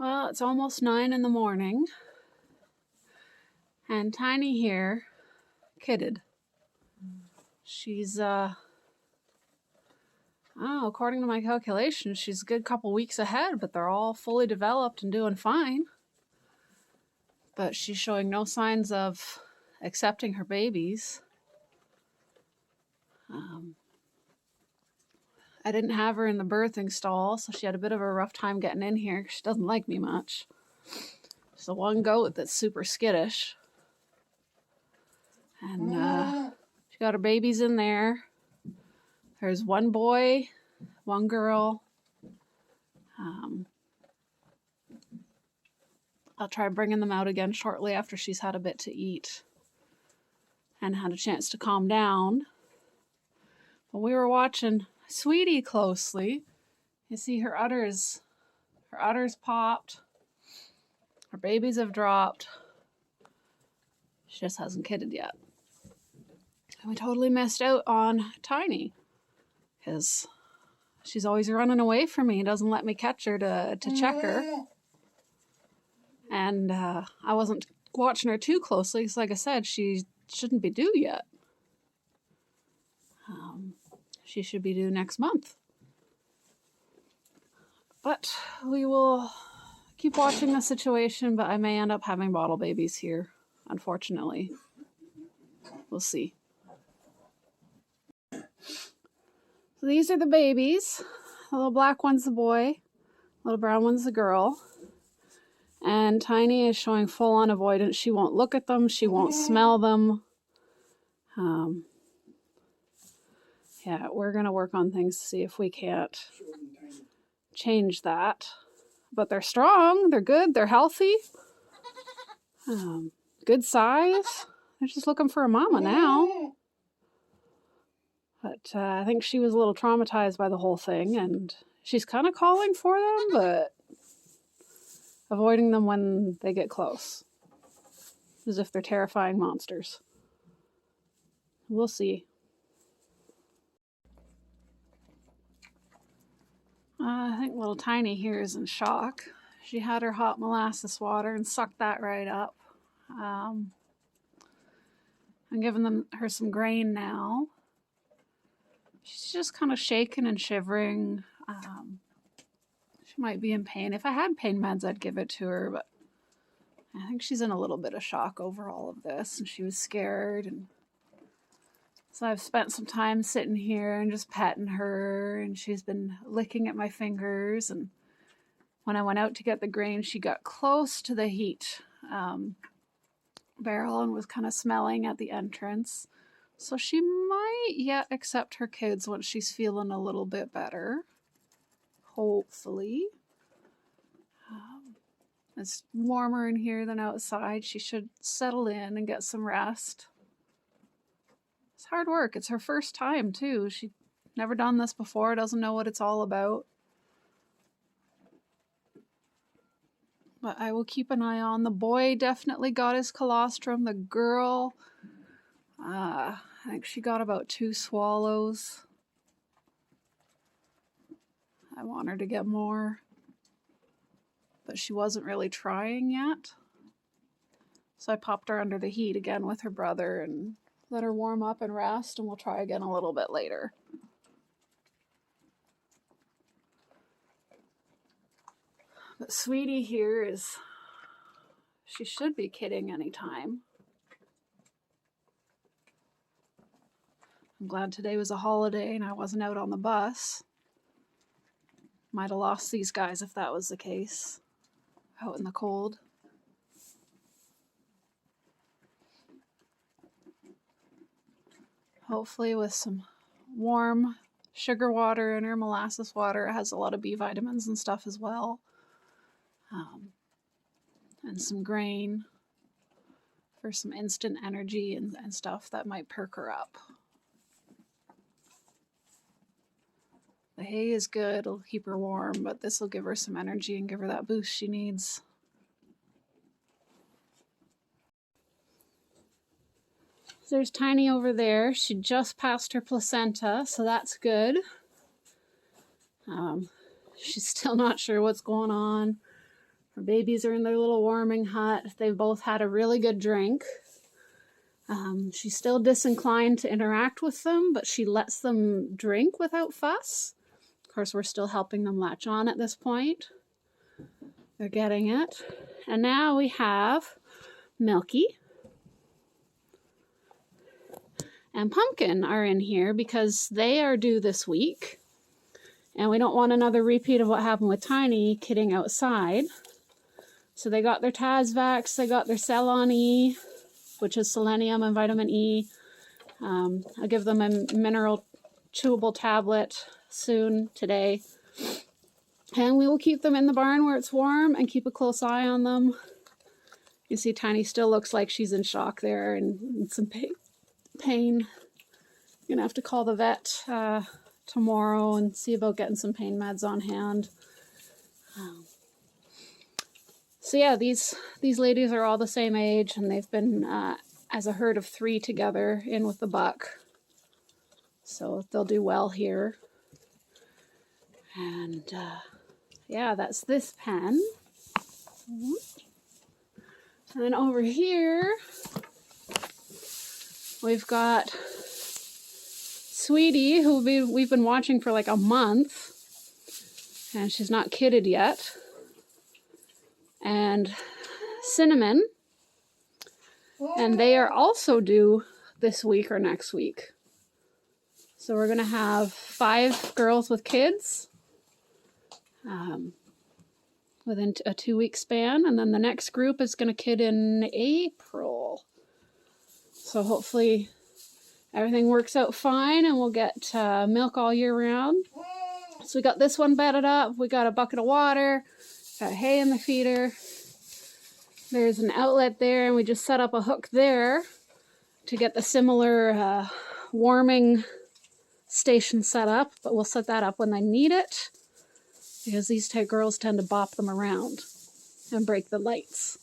Well, it's almost 9 in the morning, and Tiny here, kidded. She's, I don't know, according to my calculations, she's a good couple weeks ahead, but they're all fully developed and doing fine. But she's showing no signs of accepting her babies. I didn't have her in the birthing stall, so she had a bit of a rough time getting in here. She doesn't like me much. She's the one goat that's super skittish. And she got her babies in there. There's one boy, one girl. I'll try bringing them out again shortly after she's had a bit to eat and had a chance to calm down. But we were watching Sweetie closely. You see her udders popped. Her babies have dropped. She just hasn't kidded yet. And we totally missed out on Tiny because she's always running away from me. Doesn't let me catch her to check her. And I wasn't watching her too closely because, like I said, she shouldn't be due yet. She should be due next month. But we will keep watching the situation, but I may end up having bottle babies here, unfortunately. We'll see. So these are the babies. The little black one's the boy. The little brown one's the girl. And Tiny is showing full-on avoidance. She won't look at them. She won't smell them. Yeah, we're going to work on things to see if we can't change that. But they're strong. They're good. They're healthy. Good size. They're just looking for a mama now. But I think she was a little traumatized by the whole thing. And she's kind of calling for them, but avoiding them when they get close. As if they're terrifying monsters. We'll see. I think little Tiny here is in shock. She had her hot molasses water and sucked that right up. I'm giving her some grain now. She's just kind of shaking and shivering. She might be in pain. If I had pain meds, I'd give it to her, but I think she's in a little bit of shock over all of this, and she was scared. And so I've spent some time sitting here and just petting her, and she's been licking at my fingers. And when I went out to get the grain, she got close to the heat barrel and was kind of smelling at the entrance. So she might yet accept her kids once she's feeling a little bit better. Hopefully. It's warmer in here than outside. She should settle in and get some rest. It's hard work. It's her first time, too. She's never done this before, doesn't know what it's all about. But I will keep an eye on. The boy definitely got his colostrum. The girl, I think she got about 2 swallows. I want her to get more. But she wasn't really trying yet. So I popped her under the heat again with her brother and let her warm up and rest, and we'll try again a little bit later. But Sweetie here she should be kidding anytime. I'm glad today was a holiday and I wasn't out on the bus. Might have lost these guys if that was the case. Out in the cold. Hopefully with some warm sugar water in her, molasses water. It has a lot of B vitamins and stuff as well. And some grain for some instant energy and stuff that might perk her up. The hay is good, it'll keep her warm, but this will give her some energy and give her that boost she needs. So there's Tiny over there. She just passed her placenta, so that's good. She's still not sure what's going on. Our babies are in their little warming hut. They've both had a really good drink. She's still disinclined to interact with them, but she lets them drink without fuss. Of course, we're still helping them latch on at this point. They're getting it. And now we have Milky and Pumpkin are in here because they are due this week. And we don't want another repeat of what happened with Tiny kidding outside. So they got their Tasvax, they got their Cellon E, which is selenium and vitamin E. I'll give them a mineral chewable tablet soon today. And we will keep them in the barn where it's warm and keep a close eye on them. You see Tiny still looks like she's in shock there and in some pain. You're gonna have to call the vet tomorrow and see about getting some pain meds on hand. So yeah, these ladies are all the same age, and they've been as a herd of 3 together in with the buck. So they'll do well here. And yeah, that's this pen. And then over here, we've got Sweetie, who we've been watching for like a month, and she's not kidded yet. And Cinnamon, and they are also due this week or next week. So we're going to have 5 girls with kids within a 2-week span, and then the next group is going to kid in April. So hopefully everything works out fine and we'll get milk all year round. So we got this one bedded up, we got a bucket of water, got hay in the feeder. There's an outlet there, and we just set up a hook there to get the similar warming station set up, but we'll set that up when they need it, because these two girls tend to bop them around and break the lights.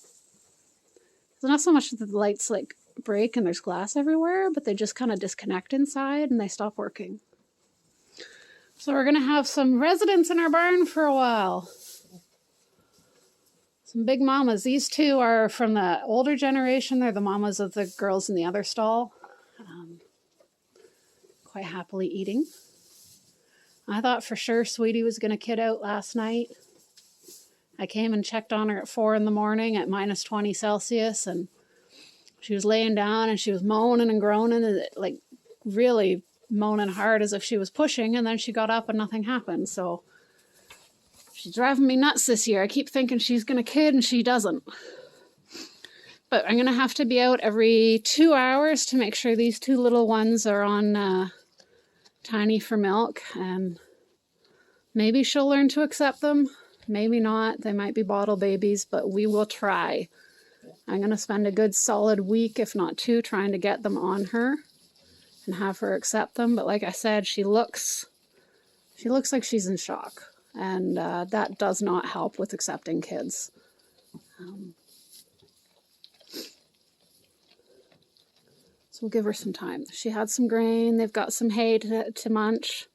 It's not so much that the lights like break and there's glass everywhere, but they just kind of disconnect inside and they stop working. So we're going to have some residents in our barn for a while. Some big mamas. These two are from the older generation. They're the mamas of the girls in the other stall. Quite happily eating. I thought for sure Sweetie was going to kid out last night. I came and checked on her at 4 in the morning at minus 20 Celsius, and she was laying down and she was moaning and groaning, and like really moaning hard as if she was pushing, and then she got up and nothing happened. So she's driving me nuts this year. I keep thinking she's going to kid and she doesn't. But I'm going to have to be out every 2 hours to make sure these 2 little ones are on Tiny for milk, and maybe she'll learn to accept them. Maybe not. They might be bottle babies, but we will try. I'm going to spend a good solid week, if not 2, trying to get them on her and have her accept them. But like I said, she looks like she's in shock, and that does not help with accepting kids. So we'll give her some time. She had some grain. They've got some hay to munch.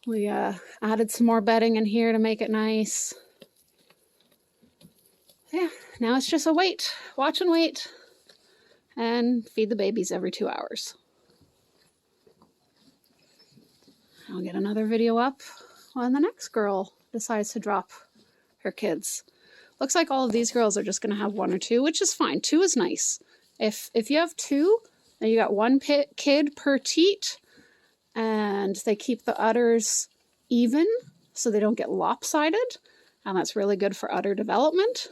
We added some more bedding in here to make it nice. Yeah, now it's just a wait. Watch and wait. And feed the babies every 2 hours. I'll get another video up when the next girl decides to drop her kids. Looks like all of these girls are just going to have 1 or 2, which is fine. 2 is nice. If you have 2, then you got 1 kid per teat, and they keep the udders even so they don't get lopsided, and that's really good for udder development.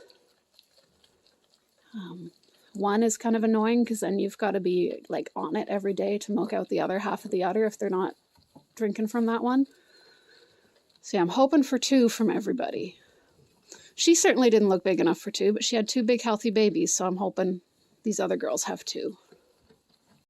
1 is kind of annoying because then you've got to be like on it every day to milk out the other half of the udder if they're not drinking from that one. So yeah, I'm hoping for 2 from everybody. She certainly didn't look big enough for 2, but she had 2 big healthy babies, so I'm hoping these other girls have 2.